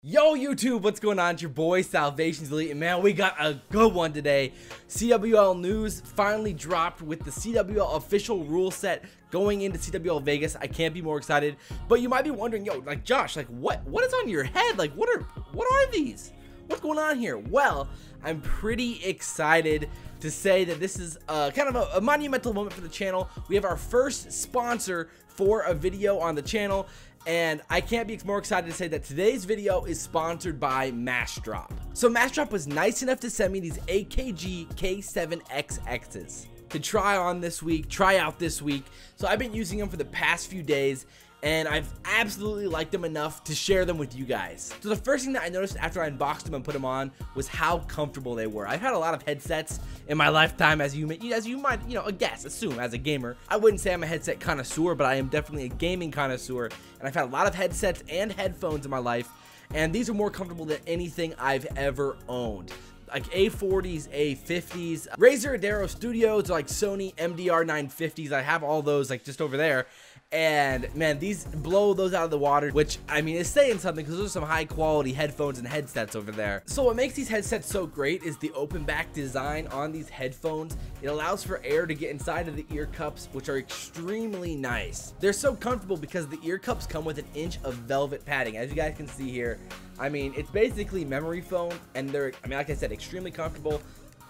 Yo YouTube, what's going on? It's your boy SalvationsElite, and man, we got a good one today. CWL news finally dropped with the CWL official rule set going into CWL Vegas. I can't be more excited. But you might be wondering, yo, like Josh, like what is on your head? Like what are these? What's going on here? Well, I'm pretty excited to say that this is kind of a monumental moment for the channel. We have our first sponsor for a video on the channel, and I can't be more excited to say that today's video is sponsored by Massdrop. So Massdrop was nice enough to send me these AKG K7XXs to try out this week. So I've been using them for the past few days, and I've absolutely liked them enough to share them with you guys. So the first thing that I noticed after I unboxed them and put them on was how comfortable they were. I've had a lot of headsets in my lifetime, as you might, assume as a gamer. I wouldn't say I'm a headset connoisseur, but I am definitely a gaming connoisseur, and I've had a lot of headsets and headphones in my life, and these are more comfortable than anything I've ever owned. Like A40s, A50s, Razer Adero Studios, like Sony MDR 950s. I have all those like just over there. And man, these blow those out of the water, which I mean is saying something because there's some high quality headphones and headsets over there. So what makes these headsets so great is the open back design on these headphones. It allows for air to get inside of the ear cups, which are extremely nice. They're so comfortable because the ear cups come with an inch of velvet padding, as you guys can see here. I mean, it's basically memory foam, and they're, I mean, like I said, extremely comfortable.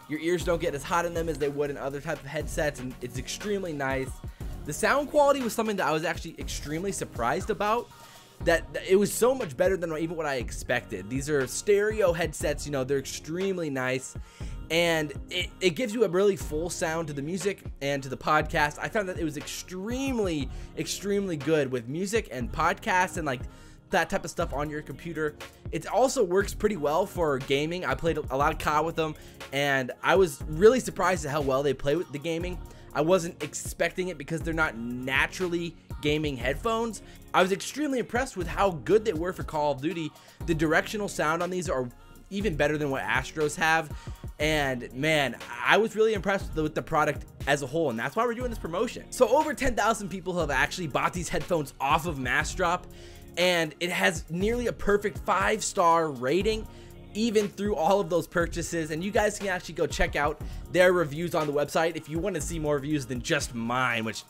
Your ears don't get as hot in them as they would in other type of headsets, and it's extremely nice. The sound quality was something that I was actually extremely surprised about, that it was so much better than even what I expected. These are stereo headsets, you know, they're extremely nice, and it gives you a really full sound to the music and to the podcast. I found that it was extremely good with music and podcasts and like that type of stuff on your computer. It also works pretty well for gaming. I played a lot of COD with them, and I was really surprised at how well they play with the gaming. I wasn't expecting it because they're not naturally gaming headphones. I was extremely impressed with how good they were for Call of Duty. The directional sound on these are even better than what Astros have, and man, I was really impressed with the product as a whole, and that's why we're doing this promotion. So over 10,000 people have actually bought these headphones off of Massdrop, and it has nearly a perfect 5-star rating even through all of those purchases. And you guys can actually go check out their reviews on the website if you want to see more reviews than just mine, which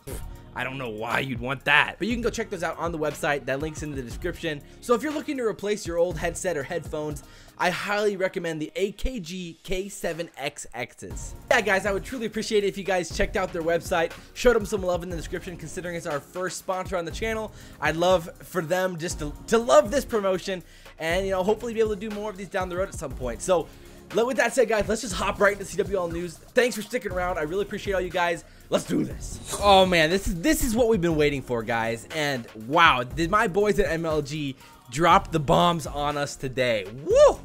I don't know why you'd want that, but you can go check those out on the website. That link's in the description. So if you're looking to replace your old headset or headphones, I highly recommend the AKG K7XXs. Yeah guys, I would truly appreciate it if you guys checked out their website, showed them some love in the description, considering it's our first sponsor on the channel. I'd love for them just to love this promotion, and you know, hopefully be able to do more of these down the road at some point. So with that said, guys, let's just hop right into CWL news. Thanks for sticking around. I really appreciate all you guys. Let's do this. Oh man, this is what we've been waiting for, guys. And wow, did my boys at MLG drop the bombs on us today? Woo!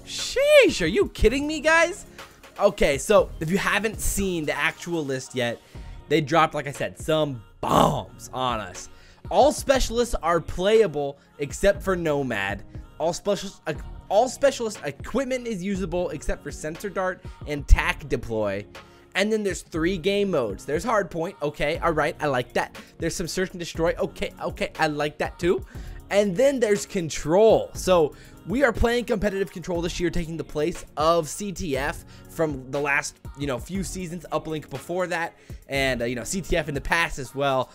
Sheesh, are you kidding me, guys? Okay, so if you haven't seen the actual list yet, they dropped, like I said, some bombs on us. All specialists are playable except for Nomad. All specialist equipment is usable except for sensor dart and tac deploy. And then there's 3 game modes. There's hardpoint. Okay, all right, I like that. There's some search and destroy. Okay, I like that too. And then there's control. So we are playing competitive control this year, taking the place of CTF from the last, few seasons, uplink before that, and CTF in the past as well.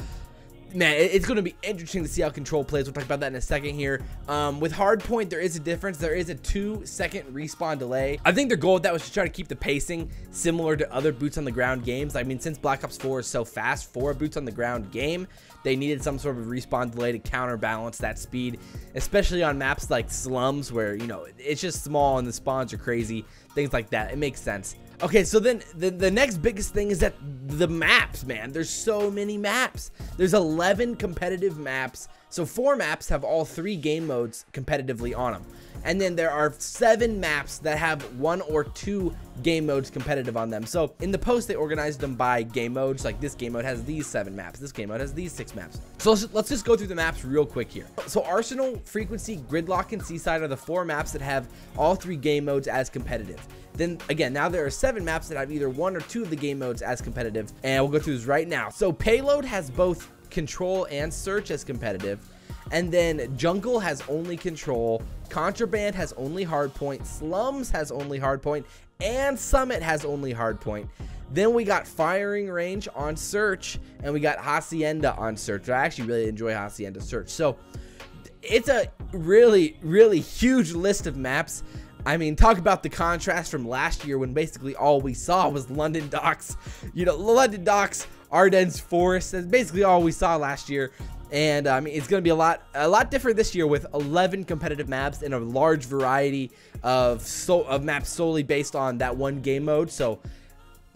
Man, it's going to be interesting to see how control plays. We'll talk about that in a second here. With hardpoint, there is a difference. There is a 2-second respawn delay. I think their goal with that was to try to keep the pacing similar to other boots on the ground games. I mean, since Black Ops 4 is so fast for a boots on the ground game, they needed some sort of respawn delay to counterbalance that speed, especially on maps like slums where, it's just small and the spawns are crazy, things like that. It makes sense. Okay, so then the next biggest thing is that the maps, man. There's so many maps. There's 11 competitive maps. So 4 maps have all 3 game modes competitively on them. And then there are 7 maps that have 1 or 2 game modes competitive on them. So in the post, they organized them by game modes. Like this game mode has these 7 maps. This game mode has these 6 maps. So let's just go through the maps real quick here. So Arsenal, Frequency, Gridlock, and Seaside are the 4 maps that have all 3 game modes as competitive. Then again, now there are 7 maps that have either 1 or 2 of the game modes as competitive, and we'll go through this right now. So Payload has both control and search as competitive, And then jungle has only control, contraband has only hardpoint, slums has only hardpoint, and summit has only hardpoint. Then we got firing range on search, and we got hacienda on search. I actually really enjoy hacienda search. So it's a really, really huge list of maps. I mean, talk about the contrast from last year when basically all we saw was London Docks. You know, London Docks, Ardennes Forest. That's basically all we saw last year. And I mean, it's going to be a lot different this year with 11 competitive maps and a large variety of maps solely based on that one game mode. So,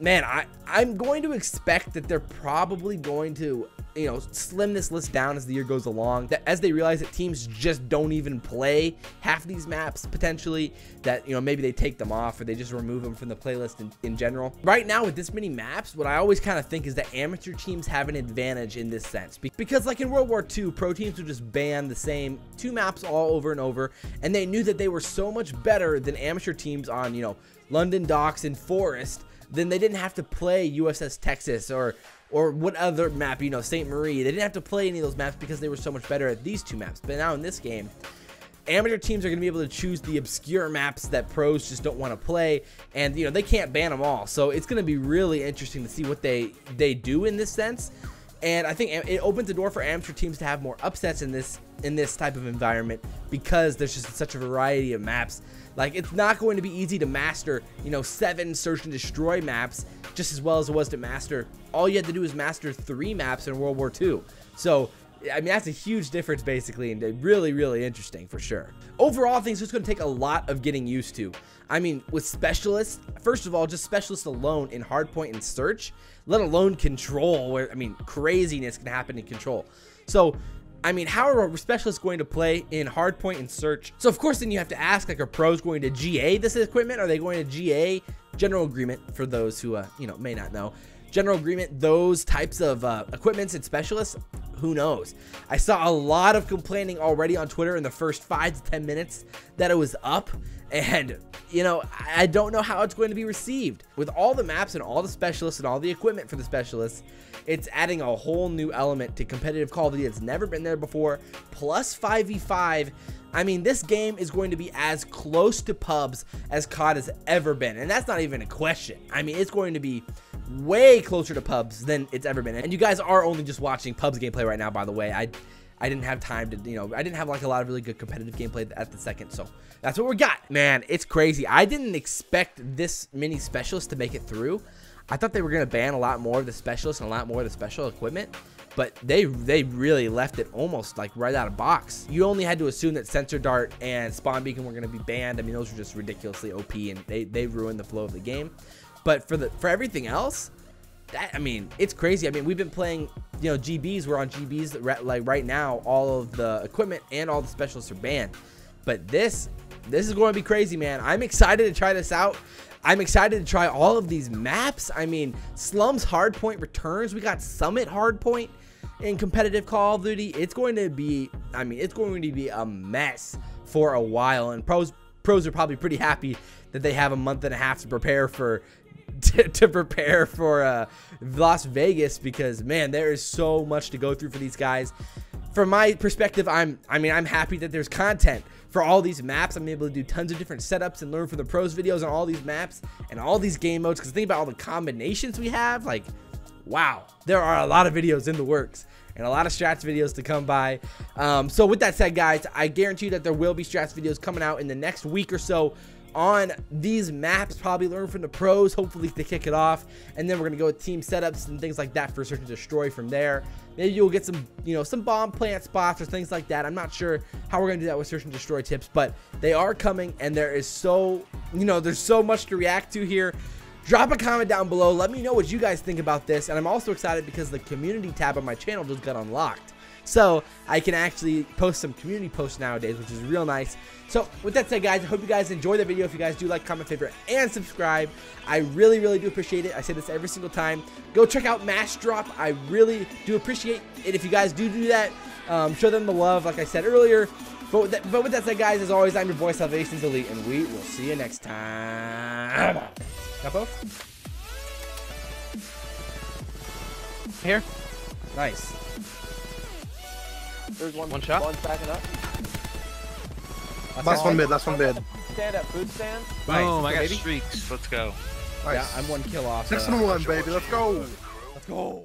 man, I'm going to expect that they're probably going to, you know, slim this list down as the year goes along, that as they realize that teams just don't even play half these maps potentially, that, you know, maybe they take them off or they just remove them from the playlist in general. Right now with this many maps, what I always kind of think is that amateur teams have an advantage in this sense, because like in World War II, pro teams would just ban the same 2 maps all over and over, and they knew that they were so much better than amateur teams on, you know, London Docks and Forest. Then they didn't have to play USS Texas or what other map, you know, St. Marie. They didn't have to play any of those maps because they were so much better at these 2 maps. But now in this game, amateur teams are going to be able to choose the obscure maps that pros just don't want to play, and you know, they can't ban them all. So it's going to be really interesting to see what they do in this sense. And I think it opens the door for amateur teams to have more upsets in this type of environment, because there's just such a variety of maps. Like, it's not going to be easy to master, you know, 7 search and destroy maps just as well as it was to master. All you had to do is master 3 maps in World War II. So, I mean, that's a huge difference basically, and really, really interesting for sure. Overall, I think it's just going to take a lot of getting used to. I mean, with specialists, first of all, just specialists alone in hardpoint and search, let alone control, where, I mean, craziness can happen in control. So, I mean, how are specialists going to play in hardpoint and search? So, of course, then you have to ask, like, are pros going to GA this equipment? Are they going to GA general agreement, for those who, you know, may not know? General agreement, those types of equipments and specialists, who knows? I saw a lot of complaining already on Twitter in the first 5 to 10 minutes that it was up. And, you know, I don't know how it's going to be received. With all the maps and all the specialists and all the equipment for the specialists, it's adding a whole new element to competitive Call of Duty that's never been there before, plus 5v5. I mean, this game is going to be as close to pubs as COD has ever been, and that's not even a question. I mean, it's going to be way closer to pubs than it's ever been. And you guys are only just watching pubs gameplay right now, by the way. I didn't have time to, you know, I didn't have like a lot of really good competitive gameplay at the second, so that's what we got. Man, it's crazy. I didn't expect this many specialists to make it through. I thought they were going to ban a lot more of the specialists and a lot more of the special equipment, but they really left it almost like right out of box. You only had to assume that Sensor Dart and Spawn Beacon were going to be banned. I mean, those were just ridiculously OP, and they ruined the flow of the game. But for everything else, I mean, it's crazy. I mean, we've been playing, you know, GBs. We're on GBs like right now. All of the equipment and all the specialists are banned. But this is going to be crazy, man. I'm excited to try this out. I'm excited to try all of these maps. I mean, Slums Hardpoint returns. We got Summit Hardpoint in competitive Call of Duty. It's going to be, I mean, it's going to be a mess for a while. And pros are probably pretty happy that they have a month and a half to prepare for Las Vegas, because man, there is so much to go through for these guys. From my perspective, I'm happy that there's content for all these maps. I'm able to do tons of different setups and learn from the pros videos on all these maps and all these game modes, because think about all the combinations we have. Like, wow, there are a lot of videos in the works and a lot of strats videos to come by. So with that said, guys, I guarantee you that there will be strats videos coming out in the next week or so on these maps. Probably learn from the pros, hopefully to kick it off, and then we're gonna go with team setups and things like that for search and destroy from there. Maybe you'll get some, you know, some bomb plant spots or things like that. I'm not sure how we're gonna do that with search and destroy tips, but they are coming, and there is so, you know, there's so much to react to here. Drop a comment down below, let me know what you guys think about this. And I'm also excited because the community tab on my channel just got unlocked, so I can actually post some community posts nowadays, which is real nice. So with that said, guys, I hope you guys enjoy the video. If you guys do, like, comment, favorite, and subscribe. I really do appreciate it. I say this every single time. Go check out Massdrop. I really do appreciate it if you guys do that. Show them the love, like I said earlier. But with that said, guys, as always, I'm your boy SalvationsElite, and we will see you next time. Got both? Here? Nice. There's one shot. One's backing up. Last one mid, last one mid. Stand up, food stand. Boom, I got baby. streaks. Let's go. Nice. Yeah, I'm 1 kill off. 6 and 1, baby. Let's go. Let's go.